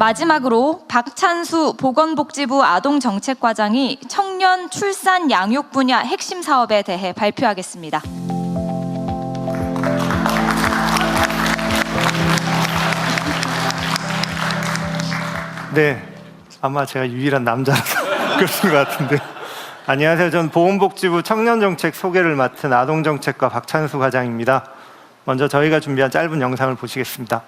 마지막으로 박찬수 보건복지부 아동정책과장이 청년 출산 양육 분야 핵심 사업에 대해 발표하겠습니다. 네, 아마 제가 유일한 남자라서 그러신 것 같은데. 안녕하세요. 전 보건복지부 청년정책 소개를 맡은 아동정책과 박찬수 과장입니다. 먼저 저희가 준비한 짧은 영상을 보시겠습니다.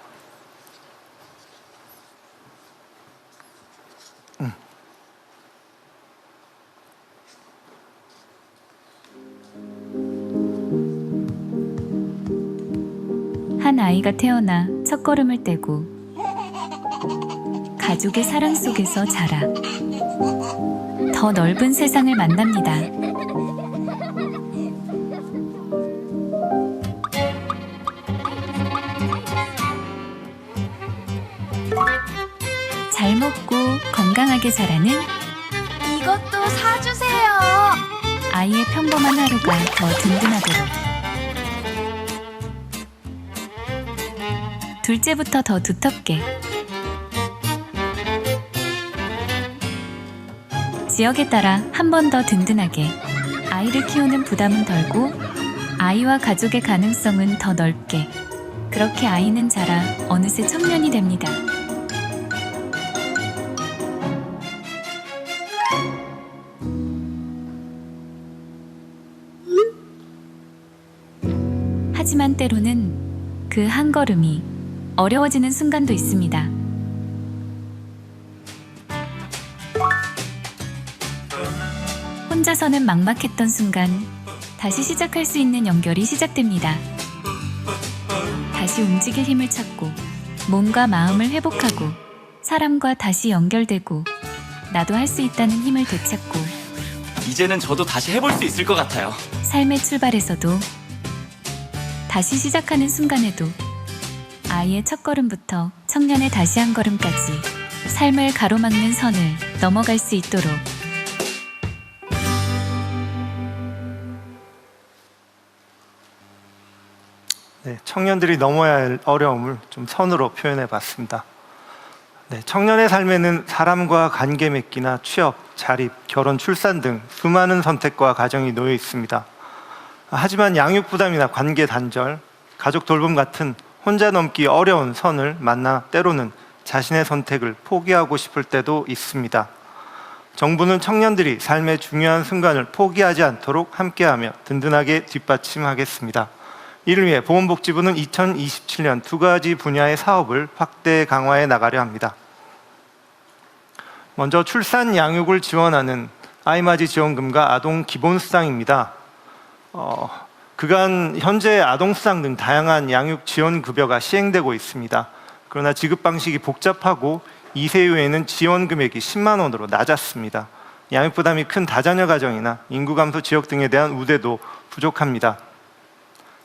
한 아이가 태어나 첫걸음을 떼고 가족의 사랑 속에서 자라 더 넓은 세상을 만납니다. 잘 먹고 건강하게 자라는 이것도 사주세요. 아이의 평범한 하루가 더 든든하도록 둘째부터 더 두텁게 지역에 따라 한 번 더 든든하게 아이를 키우는 부담은 덜고 아이와 가족의 가능성은 더 넓게 그렇게 아이는 자라 어느새 청년이 됩니다. 하지만 때로는 그 한 걸음이 어려워지는 순간도 있습니다. 혼자서는 막막했던 순간 다시 시작할 수 있는 연결이 시작됩니다. 다시 움직일 힘을 찾고 몸과 마음을 회복하고 사람과 다시 연결되고 나도 할 수 있다는 힘을 되찾고 이제는 저도 다시 해볼 수 있을 것 같아요. 삶의 출발에서도 다시 시작하는 순간에도 아이의 첫걸음부터 청년의 다시 한 걸음까지 삶을 가로막는 선을 넘어갈 수 있도록 네, 청년들이 넘어야 할 어려움을 좀 선으로 표현해 봤습니다. 네, 청년의 삶에는 사람과 관계 맺기나 취업, 자립, 결혼, 출산 등 수많은 선택과 과정이 놓여 있습니다. 하지만 양육 부담이나 관계 단절, 가족 돌봄 같은 혼자 넘기 어려운 선을 만나 때로는 자신의 선택을 포기하고 싶을 때도 있습니다. 정부는 청년들이 삶의 중요한 순간을 포기하지 않도록 함께하며 든든하게 뒷받침하겠습니다. 이를 위해 보건복지부는 2027년 두 가지 분야의 사업을 확대 강화해 나가려 합니다. 먼저 출산 양육을 지원하는 아이맞이 지원금과 아동 기본수당입니다. 그간 현재 아동수당 등 다양한 양육 지원 급여가 시행되고 있습니다. 그러나 지급 방식이 복잡하고 2세 이후에는 지원 금액이 10만 원으로 낮았습니다. 양육 부담이 큰 다자녀 가정이나 인구 감소 지역 등에 대한 우대도 부족합니다.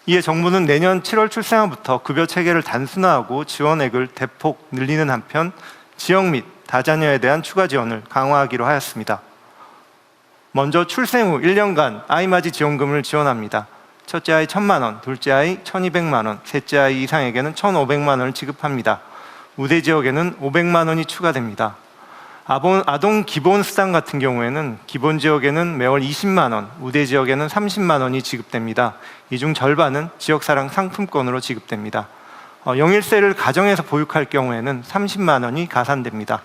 이에 정부는 내년 7월 출생아부터 급여 체계를 단순화하고 지원액을 대폭 늘리는 한편 지역 및 다자녀에 대한 추가 지원을 강화하기로 하였습니다. 먼저 출생 후 1년간 아이맞이 지원금을 지원합니다. 첫째 아이 1,000만 원, 둘째 아이 1,200만 원, 셋째 아이 이상에게는 1,500만 원을 지급합니다. 우대 지역에는 500만 원이 추가됩니다. 아동 기본수당 같은 경우에는 기본 지역에는 매월 20만 원, 우대 지역에는 30만 원이 지급됩니다. 이 중 절반은 지역사랑 상품권으로 지급됩니다. 영일세를 가정에서 보육할 경우에는 30만 원이 가산됩니다.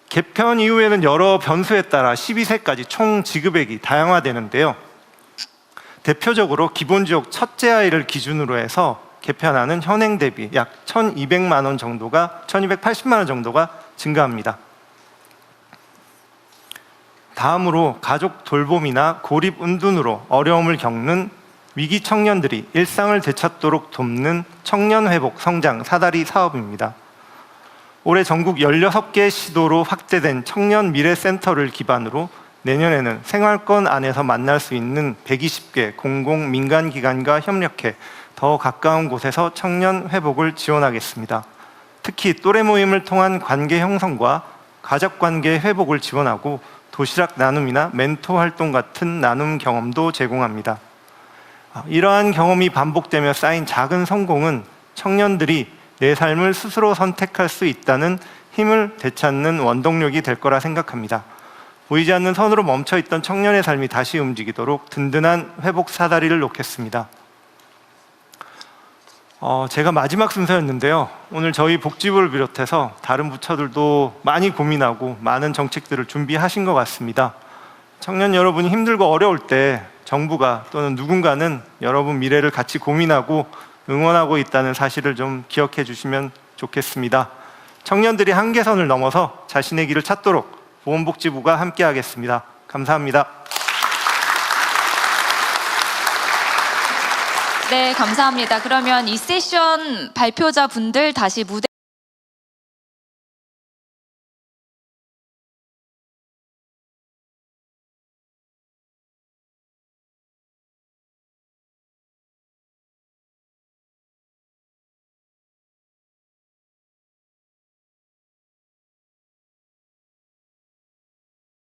개편 이후에는 여러 변수에 따라 12세까지 총 지급액이 다양화되는데요. 대표적으로 기본 지역 첫째 아이를 기준으로 해서 개편하는 현행 대비 약 1,200만 원 정도가 1,280만 원 정도가 증가합니다. 다음으로 가족 돌봄이나 고립 은둔으로 어려움을 겪는 위기 청년들이 일상을 되찾도록 돕는 청년 회복 성장 사다리 사업입니다. 올해 전국 16개 시도로 확대된 청년 미래센터를 기반으로 내년에는 생활권 안에서 만날 수 있는 120개 공공 민간 기관과 협력해 더 가까운 곳에서 청년 회복을 지원하겠습니다. 특히 또래 모임을 통한 관계 형성과 가족 관계 회복을 지원하고 도시락 나눔이나 멘토 활동 같은 나눔 경험도 제공합니다. 이러한 경험이 반복되며 쌓인 작은 성공은 청년들이 내 삶을 스스로 선택할 수 있다는 힘을 되찾는 원동력이 될 거라 생각합니다. 보이지 않는 선으로 멈춰있던 청년의 삶이 다시 움직이도록 든든한 회복 사다리를 놓겠습니다. 제가 마지막 순서였는데요. 오늘 저희 복지부를 비롯해서 다른 부처들도 많이 고민하고 많은 정책들을 준비하신 것 같습니다. 청년 여러분이 힘들고 어려울 때 정부가 또는 누군가는 여러분 미래를 같이 고민하고 응원하고 있다는 사실을 좀 기억해 주시면 좋겠습니다. 청년들이 한계선을 넘어서 자신의 길을 찾도록 보건복지부가 함께하겠습니다. 감사합니다. 네, 감사합니다. 그러면 이 세션 발표자 분들 다시 무대